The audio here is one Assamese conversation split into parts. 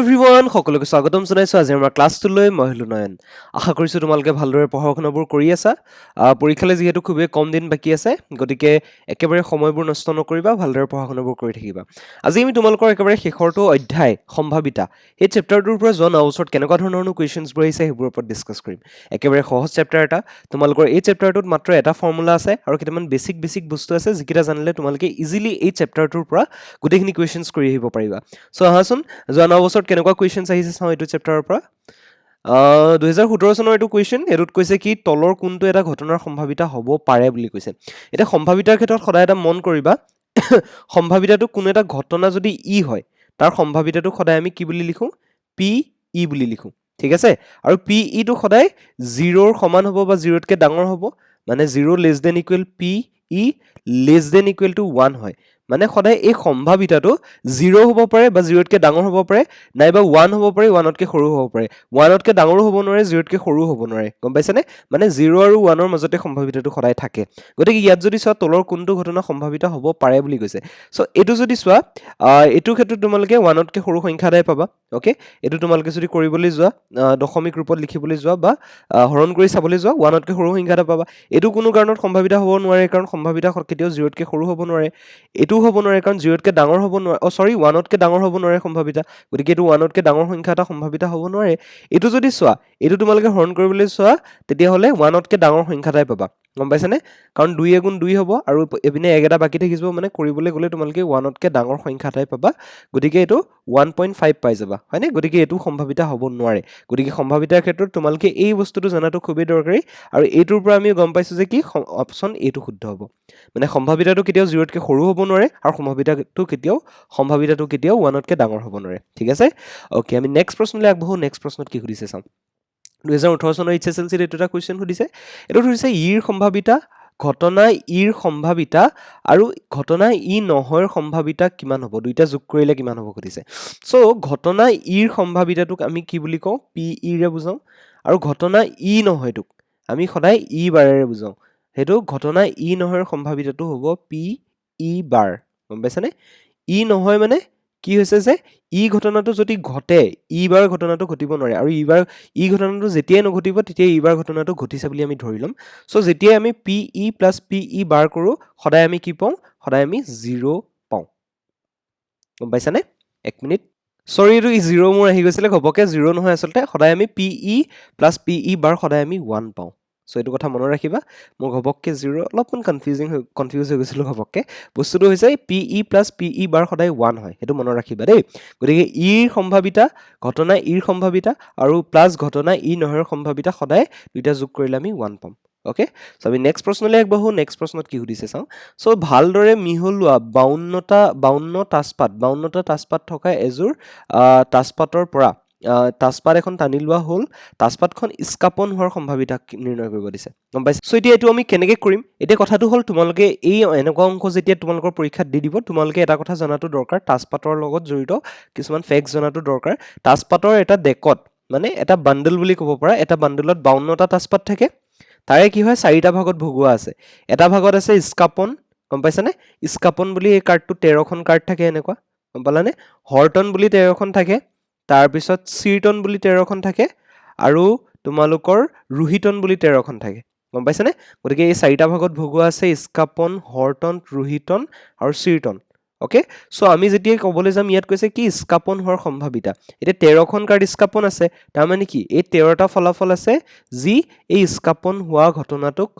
এভৰিৱান সকলোকে স্বাগতম জনাইছো আজি আমাৰ ক্লাছটোলৈ মই হলো নয়ন আশা কৰিছো তোমালোকে ভালদৰে পঢ়া-শুনাবোৰ কৰি আছা পৰীক্ষালৈ যিহেতু খুবেই কম দিন বাকি আছে গতিকে একেবাৰে সময়বোৰ নষ্ট নকৰিবা ভালদৰে পঢ়া-শুনাবোৰ কৰি থাকিবা আজি আমি তোমালোকৰ একেবাৰে শেষৰটো অধ্যায় সম্ভাৱিতা এই চেপ্টাৰটোৰ পৰা জন আউটছত কেনেকুৱা ধৰণৰ কোৱেশ্চনছবোৰ আহিছে সেইবোৰৰ ওপৰত ডিসকাস কৰিম একেবাৰে সহজ চেপ্টাৰ এটা তোমালোকৰ এই চেপ্টাৰটোত মাত্ৰ এটা ফৰ্মুলা আছে আৰু কেইটামান বেসিক বস্তু আছে যিকেইটা জানিলে তোমালোকে ইজিলি এই চেপ্টাৰটোৰ পৰা গোটেইখিনি কোৱেশ্চনছ কৰি আহিব পাৰিবা সো আহাচোন জন আউটছত কেনেকুৱা কোৱেশ্চনছ আহিছে চাও এইটো চেপ্টাৰৰ পৰা 2017 চনৰ এইটো কোৱেশ্চন এৰুত কৈছে কি তলৰ কোনটো এটা ঘটনাৰ সম্ভাৱিতা হ'ব পাৰে বুলি কৈছে এটা সম্ভাৱিতাৰ ক্ষেত্ৰত সদায় এটা মন কৰিবা সম্ভাৱিতাটো কোনো এটা ঘটনা যদি ই হয় তাৰ সম্ভাৱিতাটো সদায় আমি কি বুলি লিখো পি ই বুলি লিখো ঠিক আছে আৰু পি ই টো সদায় 0 ৰ সমান হ'ব বা 0 তকৈ ডাঙৰ হ'ব মানে 0 less than equal P E less than equal to 1 হয় মানে সদায় এই সম্ভাৱিতাটো 0 হ'ব পাৰে বা 0 তকৈ ডাঙৰ হ'ব পাৰে নাইবা 1 হ'ব পাৰে 1 তকৈ সৰু হ'ব পাৰে 1 তকৈ ডাঙৰো হ'ব নোৱাৰে 0 তকৈ সৰু হ'ব নোৱাৰে গম পাইছানে মানে 0 আৰু 1 ৰ মাজতে সম্ভাৱিতাটো সদায় থাকে গতিকে ইয়াত যদি চোৱা তলৰ কোনটো ঘটনা সম্ভাৱিতা হ'ব পাৰে বুলি কৈছে সো এটো যদি চোৱা এটো ক্ষেত্ৰত তোমালোকে 1 তকৈ সৰু সংখ্যা এটাই পাবা ওকে এটো তোমালোকে যদি কৰিবলৈ যোৱা দশমিক ৰূপত লিখিবলৈ যোৱা বা হৰণ কৰি চাবলৈ যোৱা 1 তকৈ সৰু সংখ্যা এটা পাবা এটো কোনো কাৰণত সম্ভাৱিতা হ'ব নোৱাৰে কাৰণ সম্ভাৱিতা কেতিয়াও 0 তকৈ সৰু হ'ব নোৱাৰে এটো হ'ব নোৱাৰে কাৰণ 0 তকৈ ডাঙৰ হ'ব নোৱাৰে সৰি 1 তকৈ ডাঙৰ হ'ব নোৱাৰে সম্ভাৱিতা গতিকে এটো 1 তকৈ ডাঙৰ সংখ্যা এটা সম্ভাৱিতা হ'ব নোৱাৰে এটো যদি চোৱা এটো তোমালোকে হৰণ কৰিবলৈ চোৱা তেতিয়া হলে 1 তকৈ ডাঙৰ সংখ্যা এটাই পাবা গম পাইছানে কাৰণ 2 গুণ 2 হ'ব আৰু এপিনে এক এটা বাকি থাকিব মানে কৰিবলৈ গলে তোমালোকে 1 তকৈ ডাঙৰ সংখ্যা এটাই পাবা গতিকে এটো 1.5 পাই যাবা হয়নে গতিকে এটো সম্ভাৱিতা হ'ব নোৱাৰে গতিকে সম্ভাৱিতাৰ ক্ষেত্ৰত তোমালোকে এই বস্তুটো জানাটো খুবেই দৰকাৰী আৰু এইটোৰ পৰা আমি গম পাইছো যে কি অপচন এটো শুদ্ধ হ'ব মানে সম্ভাৱিতাটো কেতিয়াও 0 তকৈ সৰু হ'ব নোৱাৰে আৰু সম্ভাৱিতাটো কেতিয়াও 1 তকৈ ডাঙৰ হ'ব নোৱাৰে ঠিক আছে ওকে আমি নেক্সট প্ৰশ্নলৈ আগবঢ়ো নেক্সট প্ৰশ্নত কি সুধিছে চাম 2018 চনৰ এইচএসএলসি ৰ এটা কোৱেশ্চন সুধিছে এটো সুধিছে ইৰ সম্ভাৱিতা ঘটনা ইৰ সম্ভাৱিতা আৰু ঘটনা ই নহয়ৰ সম্ভাৱিতা কিমান হ'ব দুইটা যোগ কৰিলে কিমান হ'ব সুধিছে সো ঘটনা ইৰ সম্ভাৱিতাটোক আমি কি বুলি কওঁ পি ই ৰে বুজাও আৰু ঘটনা ই নহয়টোক আমি সদায় ই বাৰেৰে বুজাও হেতু ঘটনা ই নহয়ৰ সম্ভাৱিতাটো হ'ব পি ই বাৰ গম পাইছানে ই নহয় মানে কি হৈছে যে ই ঘটনাটো যদি ঘটে ই বাৰ ঘটনাটো ঘটিব নোৱাৰে আৰু ই ঘটনাটো যেতিয়াই নঘটিব তেতিয়া ই বাৰ ঘটনাটো ঘটিছে বুলি আমি ধৰি লম সো যেতিয়া আমি P E plus P E bar কৰো সদায় আমি কি পাওঁ সদায় আমি 0 পাওঁ গম পাইছানে এক মিনিট সৰি এইটো 0 মোৰ আহি গৈছিলে ঘপকে 0 নহয় আসলতে সদায় আমি P E plus P E bar সদায় আমি 1 পাওঁ সো এইটো কথা মনত ৰাখিবা মোৰ ঘপককে 0 অলপমান কনফিউজ হৈ গৈছিল ঘপককে বস্তুটো হৈছে P E plus P E bar সদায় 1 হয় হেতু মনত ৰাখিবা দেই গতিকে ইৰ সম্ভাৱিতা ঘটনা ইৰ সম্ভাৱিতা আৰু প্লাস ঘটনা ই নহয়ৰ সম্ভাৱিতা সদায় দুইটা যোগ কৰিলে আমি 1 পাম ওকে সো আমি নেক্সট প্ৰশ্নলৈ আগবঢ়ো নেক্সট প্ৰশ্নত কি সুধিছে চাও সো ভালদৰে মিহলোৱা 52টা তাছপাত থকা এজোৰ তাছপাতৰ পৰা তাছপাত এখন টানি লোৱা হ'ল তাছপাতখন ইস্কাপন হোৱাৰ সম্ভাৱিতা নিৰ্ণয় কৰিব দিছে গম পাইছে সো এতিয়া এটো আমি কেনেকৈ কৰিম এতিয়া কথাটো হ'ল তোমালোকে এই এনেকুৱা অংক যেতিয়া তোমালোকৰ পৰীক্ষাত দি দিব তোমালোকে এটা কথা জনাটো দৰকাৰ তাছপাতৰ লগত জড়িত কিছুমান ফেক্টছ জনাটো দৰকাৰ তাছপাতৰ এটা ডেকত মানে এটা বান্ডল বুলি ক'ব পাৰা এটা বান্ডলত 52টা তাছপাত থাকে তাৰে কি হয় চাৰিটা ভাগত ভগোৱা আছে এটা ভাগত আছে ইস্কাপন গম পাইছানে ইস্কাপন বুলি এই কাৰ্ডটো 13খন কাৰ্ড থাকে এনেকুৱা গম পালানে হৰ্টন বুলি 13খন থাকে তাৰ পিছত চিৰটন বুলি 13খন থাকে আৰু তোমালোকৰ ৰুহিটন বুলি 13খন থাকে গম পাইছানে গতিকে এই চাৰিটা ভাগত ভগোৱা আছে ইস্কাপন হৰ্টন ৰুহিটন আৰু চিৰটন ওকে সো আমি যেতিয়া ক'বলৈ যাম ইয়াত কৈছে কি ইস্কাপন হোৱাৰ সম্ভাৱিতা এতিয়া 13খন কাৰ্ড ইস্কাপন আছে তাৰ মানে কি এই 13টা ফলাফল আছে যি এই ইস্কাপন হোৱা ঘটনাটোক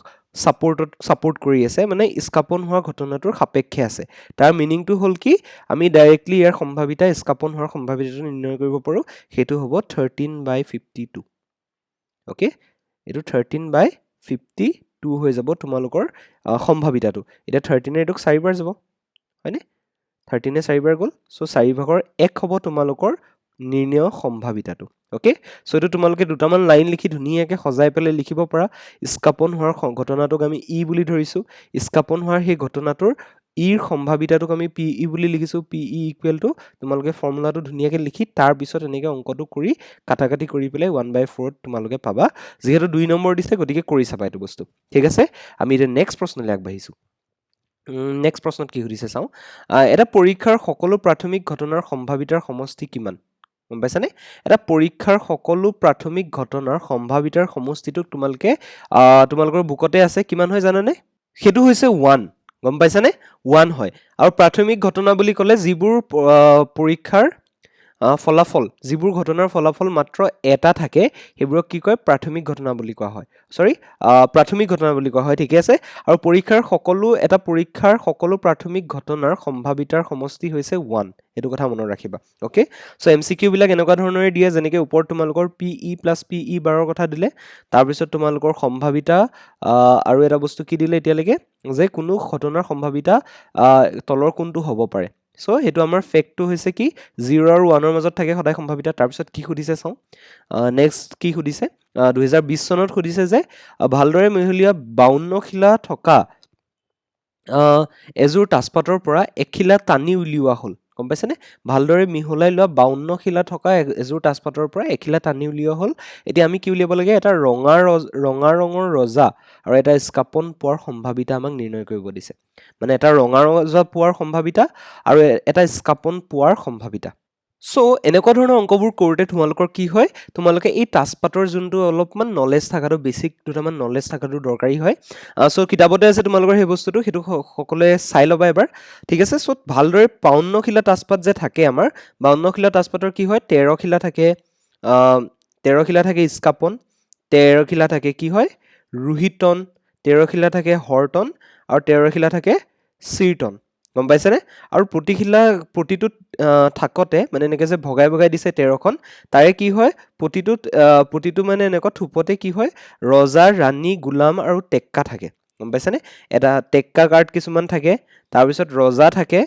সাপোৰ্ট কৰি আছে মানে ইস্কাপন হোৱা ঘটনাটোৰ সাপেক্ষে আছে তাৰ মিনিংটো হ'ল কি আমি ডাইৰেক্টলি ইয়াৰ সম্ভাৱিতা ইস্কাপন হোৱাৰ সম্ভাৱিতাটো নিৰ্ণয় কৰিব পাৰো হেতু হ'ব 13/52 ওকে এটো 13/52 হৈ যাব তোমালোকৰ সম্ভাৱিতাটো এটা 13 এটোক 4 বাৰ যাব হয়নে 13 এ 4 বাৰ গল সো 4 ভাগৰ 1 হ'ব তোমালোকৰ নিৰ্ণয় সম্ভাৱিতাটো ওকে সো এটো তোমালোকে দুটামান লাইন লিখি ধুনীয়াকৈ সজাই পেলাই লিখিব পাৰা ইস্কাপন হোৱাৰ ঘটনাটোক আমি ই বুলি ধৰিছো ইস্কাপন হোৱাৰ সেই ঘটনাটোৰ ইৰ সম্ভাৱিতাটোক আমি পি ই বুলি লিখিছো পি ই ইকুৱেল টু তোমালোকে ফৰ্মুলাটো ধুনীয়াকৈ লিখি তাৰ পিছত এনেকৈ অংকটো কৰি কাটাকাটি কৰি পেলাই 1/4 তোমালোকে পাবা যেহেতু 2 নম্বৰ দিছে গতিকে কৰি চাবা এইটো বস্তু ঠিক আছে আমি এতিয়া নেক্সট প্ৰশ্নলৈ আগবাঢ়িছো নেক্সট প্ৰশ্নত কি সুধিছে চাও এটা পৰীক্ষাৰ সকলো প্ৰাথমিক ঘটনাৰ সম্ভাৱিতাৰ সমষ্টি কিমান গম পাইছানে এটা পৰীক্ষাৰ সকলো প্ৰাথমিক ঘটনাৰ সম্ভাৱিতাৰ সমষ্টিটোক তোমালোকৰ বুকতে আছে কিমান হয় জানানে সেইটো হৈছে 1 গম পাইছানে 1 হয় আৰু প্ৰাথমিক ঘটনা বুলি ক'লে যিবোৰ পৰীক্ষাৰ ফলাফল যিবোৰ ঘটনাৰ ফলাফল মাত্ৰ এটা থাকে সেইবোৰক কি কয় প্ৰাথমিক ঘটনা বুলি কোৱা হয় প্ৰাথমিক ঘটনা বুলি কোৱা হয় ঠিক আছে আৰু এটা পৰীক্ষাৰ সকলো প্ৰাথমিক ঘটনাৰ সম্ভাৱিতাৰ সমষ্টি হৈছে 1 এইটো কথা মনত ৰাখিবা ওকে সো এমসিকিউ বিলাক এনেকুৱা ধৰণৰে দিয়ে যেনেকৈ ওপৰত তোমালোকৰ PE + PE বাৰৰ কথা দিলে তাৰ পিছত তোমালোকৰ সম্ভাৱিতা আৰু এটা বস্তু কি দিলে এতিয়ালৈকে যে কোনো ঘটনাৰ সম্ভাৱিতা তলৰ কোনটো হ'ব পাৰে সো হেতু আমাৰ ফেক্টটো হৈছে কি 0 আৰু 1 ৰ মাজত থাকে সদায় সম্ভাৱিতা তাৰ পিছত কি খুদিছে চাও নেক্সট কি খুদিছে 2020 চনত খুদিছে যে ভালদৰে মিহলীয়া 52 খিলা থকা এজোৰ তাছপাতৰ পৰা এখিলা টানি উলিওৱা হ'ল গম পাইছেনে ভালদৰে মিহলাই লোৱা 52 খিলা থকা এজোৰ তাছপাতৰ পৰা এখিলা টানি উলিওৱা হ'ল এতিয়া আমি কি উলিয়াব লাগে এটা ৰঙা ৰঙৰ ৰজা আৰু এটা স্কাপন পোৱাৰ সম্ভাৱিতা আমাক নিৰ্ণয় কৰিব দিছে মানে এটা ৰঙা ৰজা পোৱাৰ সম্ভাৱিতা আৰু এটা স্কাপন পোৱাৰ সম্ভাৱিতা সো এনেকুৱা ধৰণৰ অংকবোৰ কৰোঁতে তোমালোকৰ কি হয় তোমালোকে এই তাছপাতৰ যোনটো অলপমান নলেজ থাকাটো বেছিক দুটামান নলেজ থাকাটো দৰকাৰী হয় সো কিতাপতে আছে তোমালোকৰ সেই বস্তুটো সেইটো সকলোৱে চাই ল'বা এবাৰ ঠিক আছে সো ভালদৰে 52 খিলা তাছপাত যে থাকে আমাৰ 52 খিলা তাছপাতৰ কি হয় 13 খিলা থাকে 13 খিলা থাকে স্কাপন 13 খিলা থাকে কি হয় ৰোহিতন 13 খিলা থাকে হৰটন আৰু 13 খিলা থাকে চিৰটন গম পাইছেনে আৰু প্ৰতিটোত থাকতে মানে এনেকৈ যে ভগাই ভগাই দিছে 13খন তাৰে কি হয় প্ৰতিটো মানে এনেকুৱা থুপতে কি হয় ৰজা ৰাণী গোলাম আৰু টেক্কা থাকে গম পাইছেনে এটা টেক্কা কাৰ্ড কিছুমান থাকে তাৰপিছত ৰজা থাকে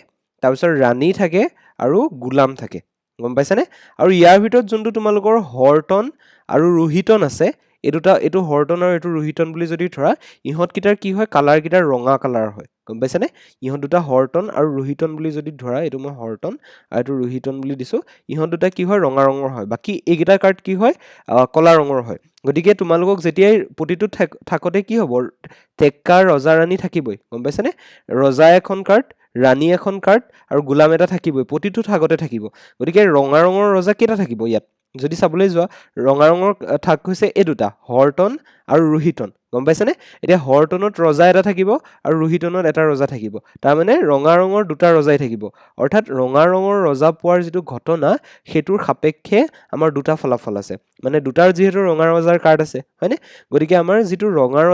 তাৰপিছত ৰাণী থাকে আৰু গোলাম থাকে গম পাইছেনে আৰু ইয়াৰ ভিতৰত যোনটো তোমালোকৰ হৰটন আৰু ৰোহিতন আছে এইটো হৰটন আৰু এইটো ৰোহিতন বুলি যদি ধৰা ইহঁতকেইটাৰ কি হয় কালাৰ কেইটা ৰঙা কালাৰ হয় গম পাইছেনে ইহঁত দুটা হৰটন আৰু ৰোহিতন বুলি যদি ধৰা এইটো মই হৰটন আৰু এইটো ৰোহিতন বুলি দিছো ইহঁত দুটা কি হয় ৰঙা ৰঙৰ হয় বাকি এইকেইটা কাৰ্ড কি হয় কলা ৰঙৰ হয় গতিকে তোমালোকক যেতিয়াই প্ৰতিটো থাকতে কি হ'ব টেক্কা ৰজা ৰাণী থাকিবই গম পাইছেনে ৰজা এখন কাৰ্ড ৰাণী এখন কাৰ্ড আৰু গোলাম এটা থাকিবই প্ৰতিটো থাকতে থাকিব গতিকে ৰঙা ৰঙৰ ৰজা কেইটা থাকিব ইয়াত যদি চাবলৈ যোৱা ৰঙা ৰঙৰ থাক হৈছে এই দুটা হৰটন আৰু ৰোহিতন গম পাইছেনে এতিয়া হৰটনত ৰজা এটা থাকিব আৰু ৰোহিতনত এটা ৰজা থাকিব তাৰ মানে ৰঙা ৰঙৰ দুটা ৰজাই থাকিব অৰ্থাৎ ৰঙা ৰঙৰ ৰজা পোৱাৰ যিটো ঘটনা হেতুৰ সাপেক্ষে আমাৰ দুটা ফলাফল আছে মানে দুটাৰ যিহেতু ৰঙা ৰজাৰ কাৰ্ড আছে হয়নে গতিকে আমাৰ যিটো ৰঙৰ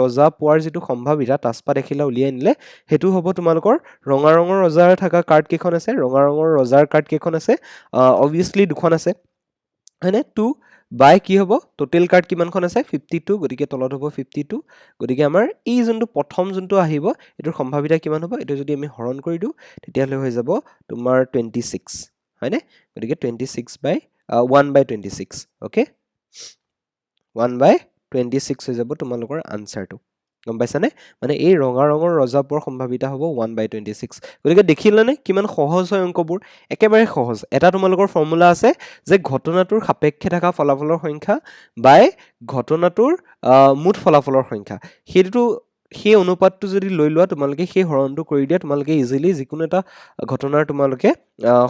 ৰজা পোৱাৰ যিটো সম্ভাৱিতা তাছপাত এখিলা উলিয়াই নিলে হেতু হ'ব তোমালোকৰ ৰঙা ৰঙৰ ৰজাৰ থকা কাৰ্ড কেইখন আছে ৰঙা ৰঙৰ ৰজাৰ কাৰ্ড কেইখন আছে অবভিয়াছলি দুখন আছে হয়নে 2 বাই কি হ'ব টোটেল কাৰ্ড কিমানখন আছে 52 গতিকে তলত হ'ব 52 গতিকে আমাৰ এই যোনটো প্ৰথম যোনটো আহিব এটোৰ সম্ভাৱিতা কিমান হ'ব এটো যদি আমি হৰণ কৰি দিও তেতিয়ালে হৈ যাব তোমাৰ 26 হয়নে গতিকে 26 বাই 1 বাই 26 ওকে 1 বাই 26 হৈ যাব তোমালোকৰ আনসাৰটো গম পাইছানে মানে এই ৰঙা ৰঙৰ ৰজা পোৱাৰ সম্ভাৱিতা হ'ব 1 বাই 26 গতিকে দেখিলানে কিমান সহজ হয় অংকবোৰ একেবাৰে সহজ এটা তোমালোকৰ ফৰ্মুলা আছে যে ঘটনাটোৰ সাপেক্ষে থকা ফলাফলৰ সংখ্যা বাই ঘটনাটোৰ মুঠ ফলাফলৰ সংখ্যা সেইটো সেই অনুপাতটো যদি লৈ লোৱা তোমালোকে সেই হৰণটো কৰি দিয়া তোমালোকে ইজিলি যিকোনো এটা ঘটনাৰ তোমালোকে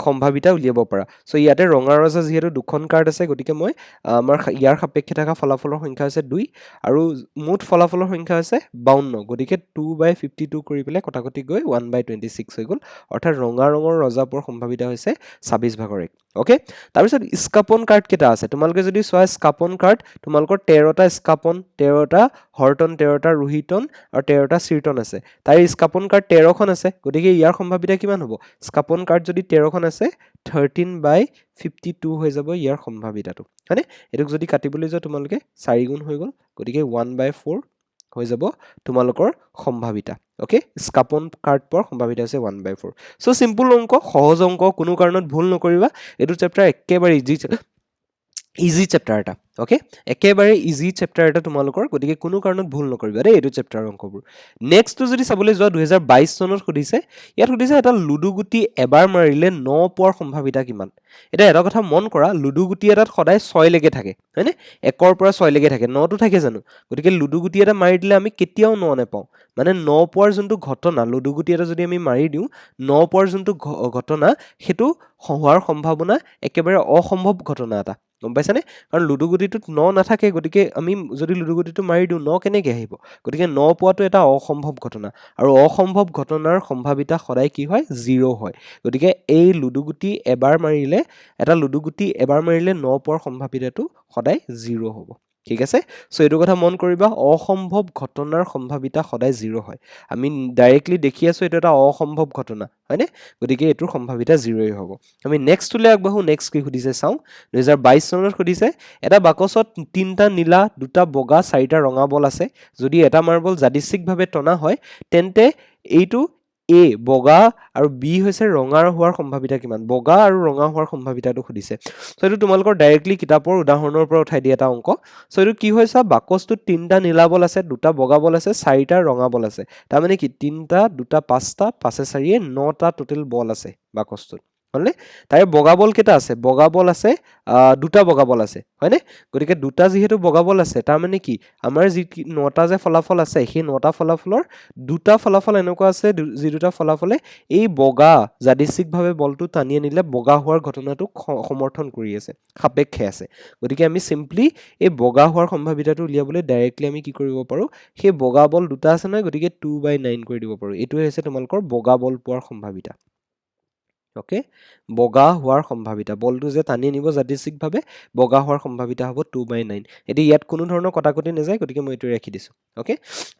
সম্ভাৱিতা উলিয়াব পাৰা সো ইয়াতে ৰঙা ৰজা যিহেতু দুখন কাৰ্ড আছে গতিকে মই আমাৰ ইয়াৰ সাপেক্ষে থকা ফলাফলৰ সংখ্যা হৈছে 2 আৰু মুঠ ফলাফলৰ সংখ্যা হৈছে 52 গতিকে 2 বাই 52 কৰি পেলাই কটাকটি গৈ 1 বাই 26 হৈ গ'ল অৰ্থাৎ ৰঙা ৰঙৰ ৰজাপুৰ সম্ভাৱিতা হৈছে 26 ভাগৰ 1 ওকে তাৰ পিছত স্কাপন কাৰ্ড কেটা আছে তোমালোকে যদি চোৱা স্কাপন কাৰ্ড তোমালোকৰ 13টা স্কাপন 13টা হৰটন 13টা ৰোহিতন আৰু 13টা চিৰটন আছে তাই স্কাপন কাৰ্ড 13খন আছে গতিকে ইয়াৰ সম্ভাৱিতা কিমান হ'ব স্কাপন কাৰ্ড যদি 13খন আছে 13 বাই 52 হৈ যাব ইয়াৰ সম্ভাৱিতাটো হয়নে এটোক যদি কাটিবলৈ যোৱা তোমালোকে 4 গুণ হৈ গ'ল গতিকে 1 বাই 4 হৈ যাব তোমালোকৰ সম্ভাৱিতা ওকে স্কাপন কাৰ্ড পৰ সম্ভাৱিতা আছে 1 বাই 4 সো সিম্পল অংক সহজ অংক কোনো কাৰণত ভুল নকৰিবা এটো চেপ্টাৰ একেবাৰে ইজি ইজি চেপ্টাৰ এটা অ'কে একেবাৰে ইজি চেপ্টাৰ এটা তোমালোকৰ গতিকে কোনো কাৰণত ভুল নকৰিবা দেই এইটো চেপ্টাৰৰ অংকবোৰ নেক্সটটো যদি চাবলৈ যোৱা 2022 চনত সুধিছে ইয়াত সুধিছে এটা লুডু গুটি এবাৰ মাৰিলে 9 পোৱাৰ সম্ভাৱিতা কিমান এটা এটা কথা মন কৰা লুডু গুটি এটাত সদায় 6 লৈকে থাকে হয়নে 1ৰ পৰা 6 লৈকে থাকে 9টো থাকে জানো গতিকে লুডু গুটি এটা মাৰি দিলে আমি কেতিয়াও 9 নাপাওঁ মানে 9 পোৱাৰ যোনটো ঘটনা লুডু গুটি এটা যদি আমি মাৰি দিওঁ 9 পোৱাৰ যোনটো ঘটনা সেইটো হোৱাৰ সম্ভাৱনা একেবাৰে অসম্ভৱ ঘটনা এটা গম পাইছানে কাৰণ লুডু গুটিটোত 9 নাথাকে গতিকে আমি যদি লুডু গুটিটো মাৰি দিওঁ 9 কেনেকৈ আহিব গতিকে 9 পোৱাটো এটা অসম্ভৱ ঘটনা আৰু অসম্ভৱ ঘটনাৰ সম্ভাৱিতা সদায় কি হয় 0 হয় গতিকে এই লুডু গুটি এবাৰ মাৰিলে এটা লুডু গুটি এবাৰ মাৰিলে 9 পোৱাৰ সম্ভাৱিতাটো সদায় 0 হ'ব ঠিক আছে সো এইটো কথা মন কৰিবা অসম্ভৱ ঘটনাৰ সম্ভাৱিতা সদায় 0 হয় আমি ডাইৰেক্টলি দেখি আছো এটা অসম্ভৱ ঘটনা হয়নে গতিকে এটোৰ সম্ভাৱিতা 0 হ'ব আমি নেক্সটলৈ আগবাঢ়ো নেক্সট কি সুধিছে চাওঁ 2022 চনত সুধিছে এটা বাকচত 3টা নীলা 2টা বগা 4টা ৰঙা বল আছে যদি এটা মাৰ্বল যাদৃচ্ছিকভাৱে টনা হয় তেন্তে এইটো এ বগা আৰু বি হৈছে ৰঙা হোৱাৰ সম্ভাৱিতা কিমান বগা আৰু ৰঙা হোৱাৰ সম্ভাৱিতাটো সুধিছে সো এইটো তোমালোকৰ ডাইৰেক্টলি কিতাপৰ উদাহৰণৰ পৰা উঠাই দিয়া এটা অংক সো এইটো কি হৈছে বাকচটোত 3টা নীলা বল আছে 2টা বগা বল আছে 4টা ৰঙা বল আছে তাৰ মানে কি 3টা 2টা 5টা 5 4 9টা টোটেল বল আছে বাকচটোত হলনে তাৰে বগা বল কেইটা আছে বগা বল আছে 2টা বগা বল আছে হয়নে গতিকে 2টা যেহেতু বগা বল আছে তাৰ মানে কি আমাৰ যি 9টা যে ফলাফল আছে সেই 9টা ফলাফলৰ 2টা ফলাফল এনেকুৱা আছে যি 2টা ফলাফলে এই বগা যাদৃচ্ছিকভাৱে বলটো টানি আনিলে বগা হোৱাৰ ঘটনাটো সমৰ্থন কৰি আছে সাপেক্ষে আছে গতিকে আমি সিম্পলি এই বগা হোৱাৰ সম্ভাৱিতাটো উলিয়াবলৈ ডাইৰেক্টলি আমি কি কৰিব পাৰো সেই বগা বল 2টা আছে নহয় গতিকে 2/9 কৰি দিব পাৰো এইটোৱে হৈছে তোমালোকৰ বগা বল পোৱাৰ সম্ভাৱিতা ওকে বগা হোৱাৰ সম্ভাৱিতা বলটো যে টানি নিব যাদৃচ্ছিকভাৱে বগা হোৱাৰ সম্ভাৱিতা হ'ব 2/9 এতিয়া ইয়াত কোনো ধৰণৰ কটাকটি নাযায় গতিকে মই এইটো ৰাখি দিছো ওকে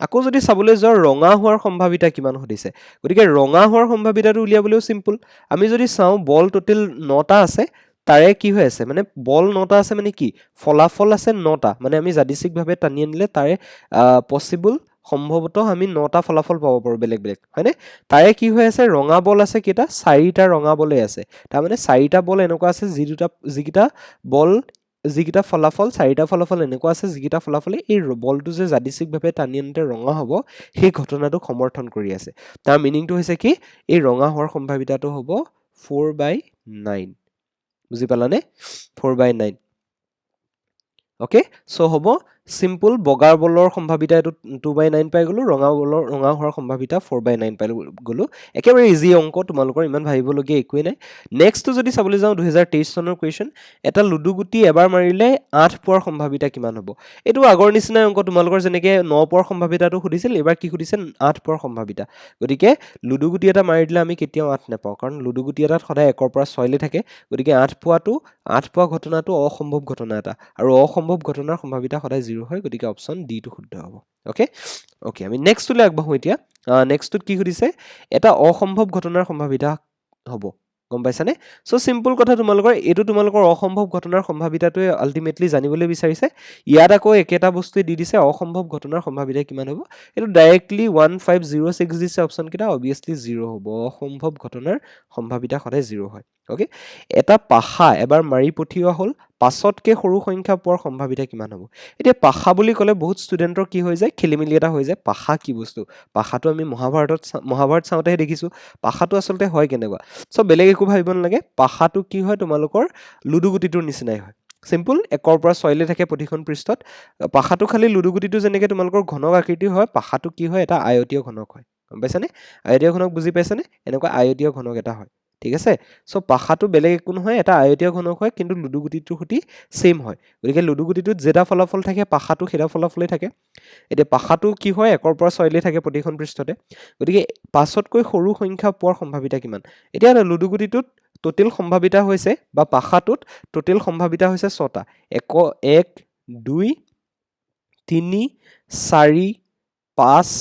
আকৌ যদি চাবলৈ যোৱা ৰঙা হোৱাৰ সম্ভাৱিতা কিমান সুধিছে গতিকে ৰঙা হোৱাৰ সম্ভাৱিতাটো উলিয়াবলৈও সিম্পল আমি যদি চাওঁ বল টোটেল 9টা আছে তাৰে কি হৈ আছে মানে বল 9টা আছে মানে কি ফলাফল আছে 9টা মানে আমি যাদৃচ্ছিকভাৱে টানি আনিলে তাৰে পসিবল সম্ভৱতঃ আমি 9টা ফলাফল পাব পাৰো বেলেগ বেলেগ হয়নে তাৰে কি হৈ আছে ৰঙা বল আছে কেইটা 4টা ৰঙা বলে আছে তাৰ মানে 4টা বল এনেকুৱা আছে যিকিটা বল যিকিটা ফলাফল 4টা ফলাফল এনেকুৱা আছে যিকিটা ফলাফলে এই বলটো যে যাদৃচ্ছিকভাৱে টানি আনোতে ৰঙা হ'ব সেই ঘটনাটো সমৰ্থন কৰি আছে তাৰ মিনিংটো হৈছে কি এই ৰঙা হোৱাৰ সম্ভাৱিতাটো হ'ব 4/9 বুজি পালানে 4/9 ওকে সো হ'ব সিম্পল বগাৰ বলৰ সম্ভাৱিতা এটো 2/9 পাই গলো ৰঙা হোৱাৰ সম্ভাৱিতা 4/9 পাই গলো একেবাৰে ইজি অংক তোমালোকৰ ইমান ভাবিবলগীয়া একোৱে নাই নেক্সট যদি চাবলৈ যাওঁ 2023 চনৰ কোৱেশ্চন এটা লুডু গুটি এবাৰ মাৰিলে 8 পোৱাৰ সম্ভাৱিতা কিমান হ'ব এটো আগৰ নিচিনা অংক তোমালোকৰ যেনেকে 9 পোৱাৰ সম্ভাৱিতাটো সুধিছিল এবাৰ কি সুধিছে 8 পোৱাৰ সম্ভাৱিতা গতিকে লুডু গুটি এটা মাৰি দিলে আমি কেতিয়াও 8 নাপাওঁ কাৰণ লুডু গুটি এটাত সদায় 1ৰ পৰা 6 লৈ থাকে গতিকে 8 পোৱা ঘটনাটো অসম্ভৱ ঘটনা এটা আৰু অসম্ভৱ ঘটনাৰ সম্ভাৱিতা সদায় 0 হয় গতিকে অপচন ডি টো শুদ্ধ হ'ব ওকে ওকে আমি নেক্সটলৈ আগবাঢ়ো এতিয়া নেক্সটত কি সুধিছে এটা অসম্ভৱ ঘটনাৰ সম্ভাৱিতা হ'ব গম পাইছানে সো সিম্পল কথা তোমালোকৰ এটো তোমালোকৰ অসম্ভৱ ঘটনাৰ সম্ভাৱিতাটোৱে আলটিমেটলি জানিবলৈ বিচাৰিছে ইয়াত আকৌ একেটা বস্তুৱে দি দিছে অসম্ভৱ ঘটনাৰ সম্ভাৱিতা কিমান হ'ব এটো ডাইৰেক্টলি 1506 দিছে অপচন কিটা অবিয়াসলি 0 হ'ব অসম্ভৱ ঘটনাৰ সম্ভাৱিতা সদায় 0 হয় ওকে এটা পাখা এবাৰ মাৰি পঠিওৱা হ'ল পাছতকে সৰু সংখ্যা পোৱাৰ সম্ভাৱিতা কিমান হ'ব এতিয়া পাখা বুলি ক'লে বহুত ষ্টুডেন্টৰ কি হৈ যায় খেলিমেলি এটা হৈ যায় পাখা কি বস্তু পাখাটো আমি মহাভাৰত চাওঁতেহে দেখিছো পাখাটো আচলতে হয় কেনেকুৱা সো বেলেগ একো ভাবিব নালাগে পাখাটো কি হয় তোমালোকৰ লুডু গুটিটোৰ নিচিনাই হয় সিম্পল 1ৰ পৰা 6 লৈ থাকে প্ৰতিখন পৃষ্ঠত পাখাটো খালি লুডু গুটিটো যেনেকৈ তোমালোকৰ ঘনক আকৃতি হয় পাখাটো কি হয় এটা আয়তীয় ঘনক হয় গম পাইছানে আয়তীয় ঘনক বুজি পাইছানে এনেকুৱা আয়তীয় ঘনক এটা হয় ঠিক আছে সো পাখাটো বেলেগ একো নহয় এটা আয়তীয় ঘনক হয় কিন্তু লুডু গুটিটোৰ সৈতে সেম হয় গতিকে লুডু গুটিটোত যেটা ফলাফল থাকে পাখাটো সেটা ফলাফলেই থাকে এতিয়া পাখাটো কি হয় 1ৰ পৰা 6 লৈ থাকে প্ৰতিখন পৃষ্ঠতে গতিকে পাছতকৈ সৰু সংখ্যা পোৱাৰ সম্ভাৱিতা কিমান এতিয়া লুডু গুটিটোত টোটেল সম্ভাৱিতা হৈছে বা পাখাটোত টোটেল সম্ভাৱিতা হৈছে 6টা 1 2 3 4 5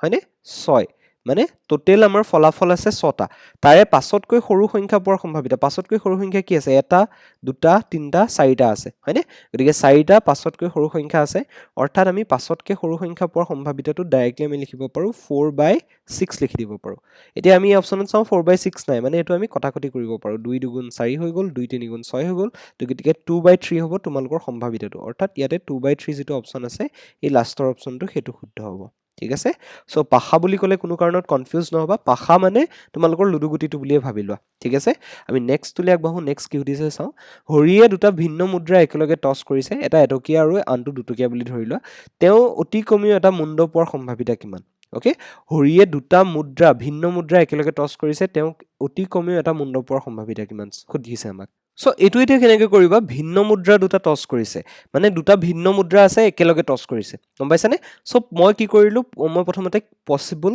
হয়নে 6 মানে টোটেল আমাৰ ফলাফল আছে 6টা তাৰে 5তকৈ সৰু সংখ্যা পোৱাৰ সম্ভাৱিতা 5তকৈ সৰু সংখ্যা কি আছে এটা দুটা তিনিটা চাৰিটা আছে হয়নে গতিকে চাৰিটা 5তকৈ সৰু সংখ্যা আছে অৰ্থাৎ আমি 5তকৈ সৰু সংখ্যা পোৱাৰ সম্ভাৱিতাটো ডাইৰেক্টলি আমি লিখিব পাৰো 4/6 লিখি দিব পাৰো এতিয়া আমি অপচনত চাওঁ 4/6 নাই মানে এটো আমি কটাকটি কৰিব পাৰো 2 2 4 হৈ গল 2 3 6 হৈ গল তো গতিকে 2/3 হ'ব তোমালোকৰ সম্ভাৱিতাটো অৰ্থাৎ ইয়াতে 2/3 যেটো অপচন আছে এই লাষ্টৰ অপচনটো হেতু শুদ্ধ হ'ব ঠিক আছে সো পাখা বুলি ক'লে কোনো কাৰণত কনফিউজ নহবা পাখা মানে তোমালোকৰ লুডু গুটিটো বুলিয়ে ভাবি লোৱা ঠিক আছে আমি নেক্সট তুলি আগবাহু নেক্সট কি সুধিছে চাওঁ হৰিয়ে দুটা ভিন্ন মুদ্ৰা একেলগে টছ কৰিছে এটা এটকীয়া আৰু আনটো দুটকীয়া বুলি ধৰি লোৱা তেওঁ অতি কমিও এটা মুণ্ড পোৱাৰ সম্ভাৱিতা কিমান ওকে হৰিয়ে দুটা মুদ্ৰা ভিন্ন মুদ্ৰা একেলগে টছ কৰিছে তেওঁ অতি কমিও এটা মুণ্ড পোৱাৰ সম্ভাৱিতা কিমান সুধিছে আমাক সো এটো এতিয়া কেনেকৈ কৰিবা ভিন্ন মুদ্ৰা দুটা টছ কৰিছে মানে দুটা ভিন্ন মুদ্ৰা আছে একেলগে টছ কৰিছে গম পাইছানে সো মই কি কৰিলো মই প্ৰথমতে পসিবল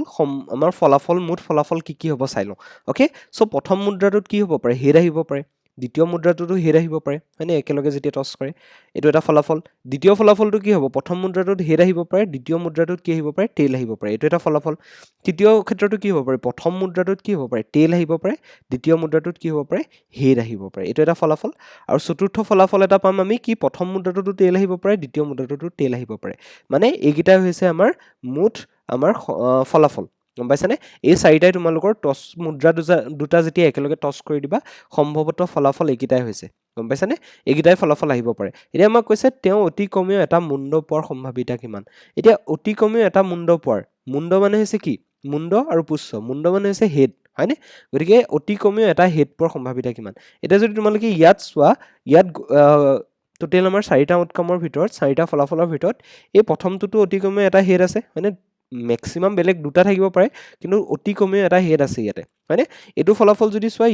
আমাৰ ফলাফল মুঠ ফলাফল কি হ'ব চাই লওঁ ওকে সো প্ৰথম মুদ্ৰাটোত কি হ'ব পাৰে হেড আহিব পাৰে দ্বিতীয় মুদ্ৰাটোতো হেড আহিব পাৰে মানে একেলগে যেতিয়া টছ কৰে এটো এটা ফলাফল দ্বিতীয় ফলাফলটো কি হ'ব প্ৰথম মুদ্ৰাটোত হেড আহিব পাৰে দ্বিতীয় মুদ্ৰাটোত কি আহিব পাৰে টেইল আহিব পাৰে এটো এটা ফলাফল তৃতীয় ক্ষেত্ৰটো কি হ'ব পাৰে প্ৰথম মুদ্ৰাটোত কি হ'ব পাৰে টেইল আহিব পাৰে দ্বিতীয় মুদ্ৰাটোত কি হ'ব পাৰে হেড আহিব পাৰে এটো এটা ফলাফল আৰু চতুৰ্থ ফলাফল এটা পাম আমি কি প্ৰথম মুদ্ৰাটোতো টেইল আহিব পাৰে দ্বিতীয় মুদ্ৰাটোতো টেইল আহিব পাৰে মানে এইকিটা হৈছে আমাৰ মুঠ আমাৰ ফলাফল গম পাইছানে এই চাৰিটাই তোমালোকৰ টছ মুদ্ৰা দুটা যেতিয়া একেলগে টছ কৰি দিবা সম্ভৱত ফলাফল এইকিটাই হৈছে গম পাইছানে এইকিটাই ফলাফল আহিব পাৰে এতিয়া আমাক কৈছে তেওঁ অতি কমেও এটা মুণ্ড পোৱাৰ সম্ভাৱিতা কিমান এতিয়া অতি কমেও এটা মুণ্ড পোৱাৰ মুণ্ড মানে হৈছে কি মুণ্ড আৰু পুচ্ছ মুণ্ড মানে হৈছে হেড হয়নে গতিকে অতি কমেও এটা হেড পোৱাৰ সম্ভাৱিতা কিমান এতিয়া যদি তোমালোকে ইয়াত চোৱা ইয়াত টোটেল আমাৰ চাৰিটা আউটকামৰ ভিতৰত চাৰিটা ফলাফলৰ ভিতৰত এই প্ৰথমটোতো অতি কমেও এটা হেড আছে মানে ম্যাক্সিমাম বেলেগ দুটা থাকিব পাৰে কিন্তু অতি কমেও এটা হেড আছে ইয়াতে হয়নে এটো ফলাফল যদি চোৱা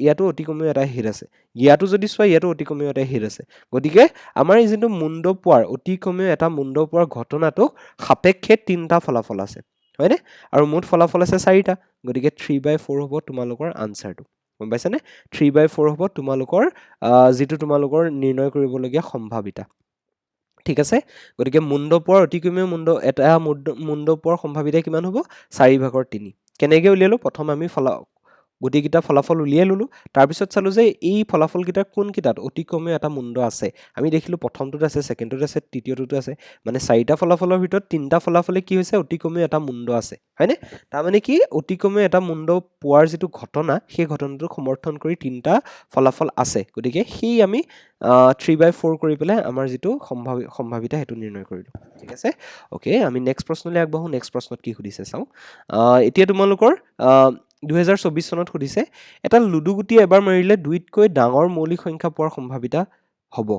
ইয়াতো অতি কমেও এটা হেড আছে ইয়াতো যদি চোৱা ইয়াতো অতি কমেও এটা হেড আছে গতিকে আমাৰ এই যেটো মুণ্ড পোৱাৰ অতি কমেও এটা মুণ্ড পোৱাৰ ঘটনাটো সাপেক্ষে তিনটা ফলাফল আছে হয়নে আৰু মুঠ ফলাফল আছে চাৰিটা গতিকে 3/4 হ'ব তোমালোকৰ আনসাৰটো গম পাইছানে 3/4 হ'ব তোমালোকৰ যেটো তোমালোকৰ নিৰ্ণয় কৰিবলগীয়া সম্ভাৱিতা ঠিক আছে গতিকে মুণ্ড পোৱাৰ অতি কমেও মুণ্ড পোৱাৰ সম্ভাৱিতা কিমান হ'ব 4/3 কেনেকৈ উলিয়ালো প্ৰথম আমি গুটিকিটা ফলাফল উলিয়াই ললো তাৰ পিছত চালো যে এই ফলাফল কিটা কোন কিটাত অতি কমেও এটা মুণ্ড আছে আমি দেখিলো প্ৰথমটোত আছে সেকেন্ডটোত আছে তৃতীয়টোত আছে মানে চাৰিটা ফলাফলৰ ভিতৰত তিনটা ফলাফলে কি হৈছে অতি কমেও এটা মুণ্ড আছে হয়নে তাৰ মানে কি অতি কমেও এটা মুণ্ড পোৱাৰ যেটো ঘটনা সেই ঘটনাটো সমৰ্থন কৰি তিনটা ফলাফল আছে গতিকে সেই আমি 3/4 কৰি পেলাই আমাৰ যেটো সম্ভাৱিতা হেতু নিৰ্ণয় কৰিলো ঠিক আছে ওকে আমি নেক্সট প্ৰশ্নলৈ আগবাহু নেক্সট প্ৰশ্নত কি সুধিছে চাওঁ এতিয়া তোমালোকৰ 2024 চনত সুধিছে এটা লুডু গুটি এবাৰ মাৰিলে দুইতকৈ ডাঙৰ মৌলিক সংখ্যা পোৱাৰ সম্ভাৱিতা হ'ব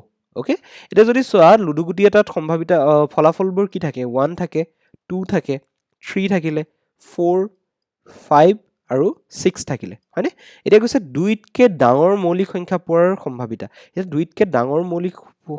ওকে এটা যদি চোৱা লুডু গুটি এটাত সম্ভাৱিতা ফলাফলবোৰ কি থাকে 1 থাকে 2 থাকে 3 থাকিলে 4 5 আৰু 6 থাকিলে হয়নে এটা কৈছে দুইতকৈ ডাঙৰ মৌলিক সংখ্যা পোৱাৰ সম্ভাৱিতা এটা দুইতকৈ ডাঙৰ মৌলিক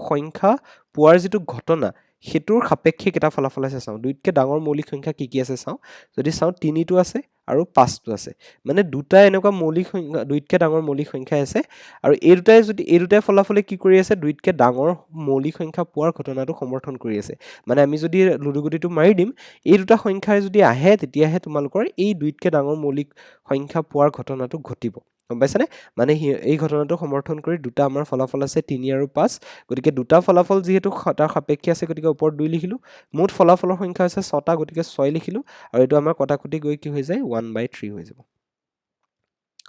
সংখ্যা পোৱাৰ যেটো ঘটনা হেতুৰ সাপেক্ষে কেটা ফলাফল আছে চাওঁ দুইতকৈ ডাঙৰ মৌলিক সংখ্যা কি আছে চাওঁ যদি চাওঁ 3 টো আছে আৰু 5 টো আছে মানে দুটা এনেকুৱা মৌলিক সংখ্যা দুইতকৈ ডাঙৰ মৌলিক সংখ্যা আছে আৰু এই দুটাই ফলাফলে কি কৰি আছে দুইতকৈ ডাঙৰ মৌলিক সংখ্যা পোৱাৰ ঘটনাটো সমৰ্থন কৰি আছে মানে আমি যদি লুডু গুটিটো মাৰি দিম এই দুটা সংখ্যাই যদি আহে তেতিয়াহে তোমালোকৰ এই দুইতকৈ ডাঙৰ মৌলিক সংখ্যা পোৱাৰ ঘটনাটো ঘটিব গম পাইছানে মানে এই ঘটনাটো সমৰ্থন কৰি দুটা আমাৰ ফলাফল আছে 3 আৰু 5 গতিকে দুটা ফলাফল যেহেতু তাৰ সাপেক্ষে আছে গতিকে ওপৰত 2 লিখিলো মুঠ ফলাফলৰ সংখ্যা আছে 6টা গতিকে 6 লিখিলো আৰু এটো আমাৰ কটাকটি গৈ কি হৈ যায় 1/3 হৈ যাব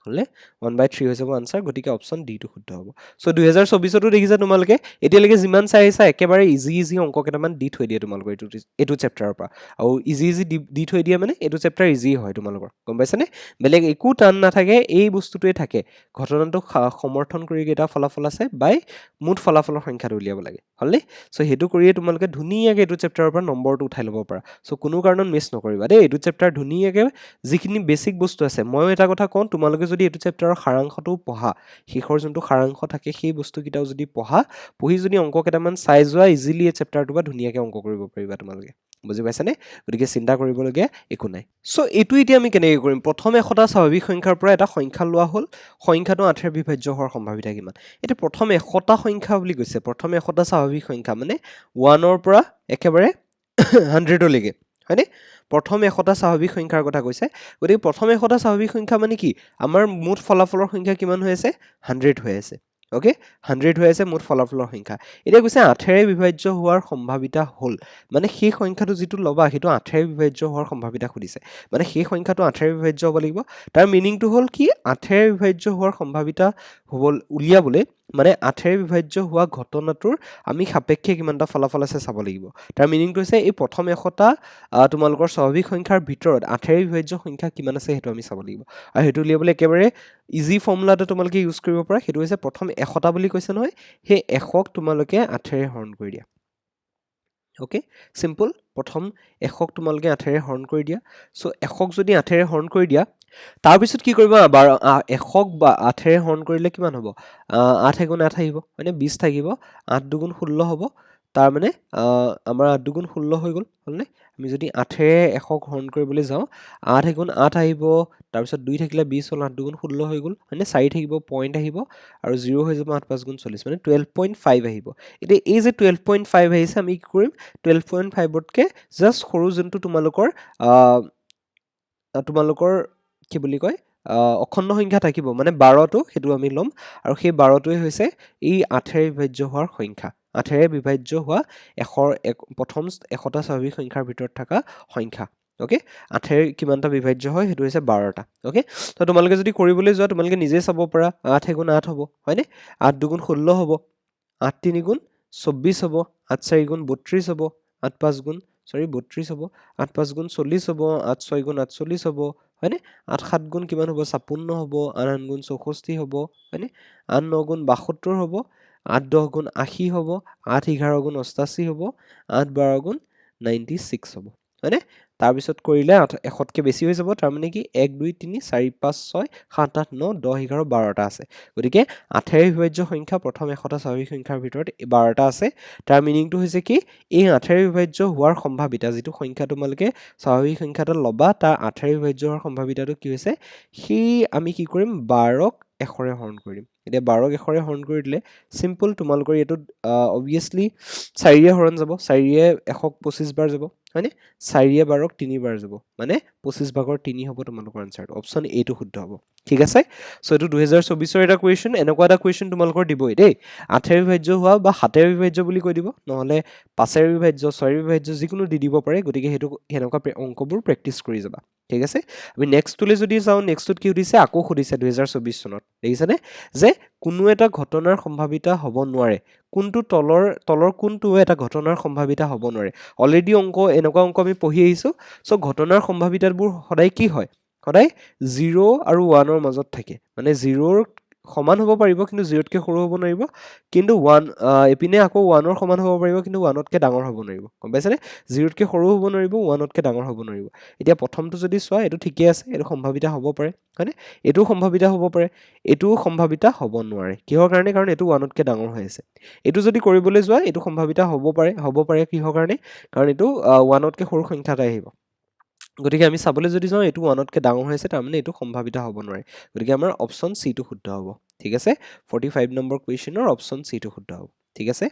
হলে 1/3 হৈ যাব আনসাৰ গতিকে অপচন ডি টো শুদ্ধ হ'ব সো 2024 তো দেখিছা তোমালোকে এতিয়ালৈকে যিমান চাই আহিছা একেবাৰে ইজি অংক কেইটামান দি থৈ দিয়ে তোমালোকৰ এটো চেপ্টাৰৰ পৰা আৰু ইজি দি থৈ দিয়ে মানে এটো চেপ্টাৰ ইজি হয় তোমালোকৰ গম পাইছানে বেলেগ একো টান নাথাকে এই বস্তুটোৱে থাকে ঘটনাটো সমৰ্থন কৰি কেটা ফলাফল আছে বাই মুঠ ফলাফলৰ সংখ্যাটো উলিয়াব লাগে হলনে সো হেতু কৰিয়ে তোমালোকে ধুনীয়াকৈ এটো চেপ্টাৰৰ পৰা নম্বৰটো উঠাই ল'ব পাৰা সো কোনো কাৰণত মিছ নকৰিবা দেই এটো চেপ্টাৰ ধুনীয়াকৈ যিখিনি বেসিক বস্তু আছে মই এটা কথা কওঁ তোমালোকে যদি এটো চেপ্টাৰৰ সাৰাংশটো পঢ়া শেষৰ যোনটো সাৰাংশ থাকে সেই বস্তু কিটাও যদি পঢ়ি যদি অংক কেটামান চাই যোৱা ইজিলি এই চেপ্টাৰটো বা ধুনীয়াকৈ অংক কৰিব পাৰিবা তোমালোকে বুজি পাইছানে গতিকে চিন্তা কৰিবলগীয়া একো নাই সো এটো এতিয়া আমি কেনেকৈ কৰিম প্ৰথম এশটা স্বাভাৱিক সংখ্যাৰ পৰা এটা সংখ্যা লোৱা হ'ল সংখ্যাটো 8 ৰ বিভাজ্য হোৱাৰ সম্ভাৱিতা কিমান এটা প্ৰথম এশটা সংখ্যা বুলি কৈছে প্ৰথম এশটা স্বাভাৱিক সংখ্যা মানে 1 ৰ পৰা একেবাৰে 100 লৈকে হয়নে প্ৰথম এশটা স্বাভাৱিক সংখ্যাৰ কথা কৈছে গতিকে প্ৰথম এশটা স্বাভাৱিক সংখ্যা মানে কি আমাৰ মুঠ ফলাফলৰ সংখ্যা কিমান হৈ আছে 100 হৈ আছে ওকে 100 হৈ আছে মুঠ ফলাফলৰ সংখ্যা এতিয়া কৈছে 8ৰে বিভাজ্য হোৱাৰ সম্ভাৱিতা হ'ল মানে সেই সংখ্যাটো যিটো লবা সেইটো 8ৰে বিভাজ্য হোৱাৰ সম্ভাৱিতা খুদিছে মানে সেই সংখ্যাটো 8ৰে বিভাজ্য হ'ব লাগিব তাৰ মিনিংটো হ'ল কি 8ৰে বিভাজ্য হোৱাৰ সম্ভাৱিতা হ'ব উলিয়াবলৈ মানে 8ৰে বিভাজ্য হোৱা ঘটনাটোৰ আমি সাপেক্ষে কিমানটা ফলাফল আছে চাব লাগিব তাৰ মিনিংটো হৈছে এই প্ৰথম এশটা তোমালোকৰ স্বাভাৱিক সংখ্যাৰ ভিতৰত 8ৰে বিভাজ্য সংখ্যা কিমান আছে সেইটো আমি চাব লাগিব আৰু সেইটো উলিয়াবলৈ একেবাৰে ইজি ফৰ্মুলাটো তোমালোকে ইউজ কৰিব পাৰা সেইটো হৈছে প্ৰথম এশটা বুলি কৈছে নহয় সেই এশক তোমালোকে 8ৰে হৰণ কৰি দিয়া ওকে সিম্পল প্ৰথম এশক তোমালোকে 8ৰে হৰণ কৰি দিয়া সো এশক যদি 8ৰে হৰণ কৰি দিয়া তাৰ পিছত কি কৰিবা এশক বা 8ৰে হৰণ কৰিলে কিমান হ'ব 8 গুণ 8 আহিব মানে 20 থাকিব 8 দুগুণ 16 হ'ব তাৰ মানে আমাৰ 8 দুগুণ 16 হৈ গ'ল হলনে আমি যদি 8ৰে এশক হৰণ কৰিবলৈ যাওঁ 8 গুণ 8 আহিব তাৰ পিছত 2 থাকিলে 20 হ'ল 8 দুগুণ 16 হৈ গ'ল মানে 4 থাকিব পইণ্ট আহিব আৰু 0 হৈ যাব 8 5 গুণ 40 মানে 12.5 আহিব এতিয়া এই যে 12.5 আহিছে আমি কি কৰিম 12.5 তকে জাস্ট সৰু যোনটো তোমালোকৰ কি বুলি কয় অখণ্ড সংখ্যা থাকিব মানে 12টো সেইটো আমি ল'ম আৰু সেই 12টোৱে হৈছে এই 8ৰে বিভাজ্য হোৱাৰ সংখ্যা 8ৰে বিভাজ্য হোৱা প্ৰথম এশটা স্বাভাৱিক সংখ্যাৰ ভিতৰত থকা সংখ্যা ওকে 8ৰে কিমানটা বিভাজ্য হয় সেইটো হৈছে 12টা ওকে তো তোমালোকে যদি কৰিবলৈ যোৱা তোমালোকে নিজে চাব পাৰা 8 গুণ 8 হ'ব হয়নে 8 দুগুণ 16 হ'ব 8 3 গুণ 24 হ'ব 8 4 গুণ 32 হ'ব 8 5 গুণ 32 হ'ব 8 5 গুণ 40 হ'ব 8 6 গুণ 48 হ'ব হয়নে 8 7 গুণ কিমান হ'ব 56 হ'ব 8 8 গুণ 64 হ'ব হয়নে 8 9 গুণ 72 হ'ব 8 10 গুণ 80 হ'ব 8 11 গুণ 88 হ'ব 8 12 গুণ 96 হ'ব হয়নে তাৰ পিছত কৰিলে 100তকে বেছি হৈ যাব তাৰ মানে কি 1 2 3 4 5 6 7 8 9 10 11 12টা আছে গতিকে 8ৰে বিভাজ্য সংখ্যা প্ৰথম এশটা স্বাভাৱিক সংখ্যাৰ ভিতৰত 12টা আছে তাৰ মিনিংটো হৈছে কি এই 8ৰে বিভাজ্য হোৱাৰ সম্ভাৱিতা যিটো সংখ্যা তোমালোকে স্বাভাৱিক সংখ্যাটো ল'বা তাৰ 8ৰে বিভাজ্য হোৱাৰ সম্ভাৱিতাটো কি হৈছে সেই আমি কি কৰিম 12ক এশৰে হৰণ কৰিম এতিয়া 12ক এশৰে হৰণ কৰি দিলে সিম্পল তোমালোকৰ এইটো অবভিয়াসলি 4ৰে হৰণ যাব 4ৰে এশক 25 বাৰ যাব হয়নে 4ৰে 12ক 3 বাৰ যাব মানে 25 ভাগৰ 3 হ'ব তোমালোকৰ আনসাৰটো অপচন এ টো শুদ্ধ হ'ব ঠিক আছে সো এটো 2024 ৰ এটা কোৱেশ্চন এনেকুৱা এটা কোৱেশ্চন তোমালোকৰ দিবই দেই 8ৰে বিভাজ্য হোৱা বা 7ৰে বিভাজ্য বুলি কৈ দিব নহলে 5ৰে বিভাজ্য 6ৰে বিভাজ্য যিকোনো দি দিব পাৰে গতিকে হেতু হেনকা অংকবোৰ প্ৰেক্টিস কৰি যাবা ঠিক আছে আমি নেক্সটলে যদি যাও নেক্সটত কি সুধিছে আকৌ সুধিছে 2024 চনত দেখিছানে যে কোনো এটা ঘটনাৰ সম্ভাৱিতা হ'ব নোৱাৰে কোনটো তলৰ কোনটো এটা ঘটনাৰ সম্ভাৱিতা হ'ব নোৱাৰে অলৰেডি এনেকুৱা অংক আমি পঢ়ি আহিছো সো ঘটনাৰ সম্ভাৱিতাবোৰ সদায় কি হয় সদায় 0 আৰু 1 ৰ মাজত থাকে মানে 0 ৰ সমান হ'ব পাৰিব কিন্তু 0 তকে সৰু হ'ব নোৱাৰিব কিন্তু 1 এপিনে আকৌ 1 ৰ সমান হ'ব পাৰিব কিন্তু 1 তকে ডাঙৰ হ'ব নোৱাৰিব গম পাইছানে 0 তকে সৰু হ'ব নোৱাৰিব 1 তকে ডাঙৰ হ'ব নোৱাৰিব এতিয়া প্ৰথমটো যদি চোৱা এটো ঠিকে আছে এটো সম্ভাৱিতা হ'ব পাৰে হয়নে এটো সম্ভাৱিতা হ'ব পাৰে এটো সম্ভাৱিতা হ'ব নোৱাৰে কিহৰ কাৰণে কাৰণ এটো 1 তকে ডাঙৰ হৈ আছে এটো যদি কৰিবলৈ যোৱা এটো সম্ভাৱিতা হ'ব পাৰে কিহৰ কাৰণে কাৰণ এটো 1 তকে সৰু সংখ্যা এটা আহিব গতিকে আমি চাবলৈ যদি যাওঁ এটো 1 তকে ডাঙৰ হৈ আছে তাৰ মানে এটো সম্ভাৱিতা হ'ব নোৱাৰে গতিকে আমাৰ অপচন সি টো শুদ্ধ হ'ব ঠিক আছে 45 নম্বৰ কোৱেশ্চনৰ অপচন সি টো শুদ্ধ হ'ব ঠিক আছে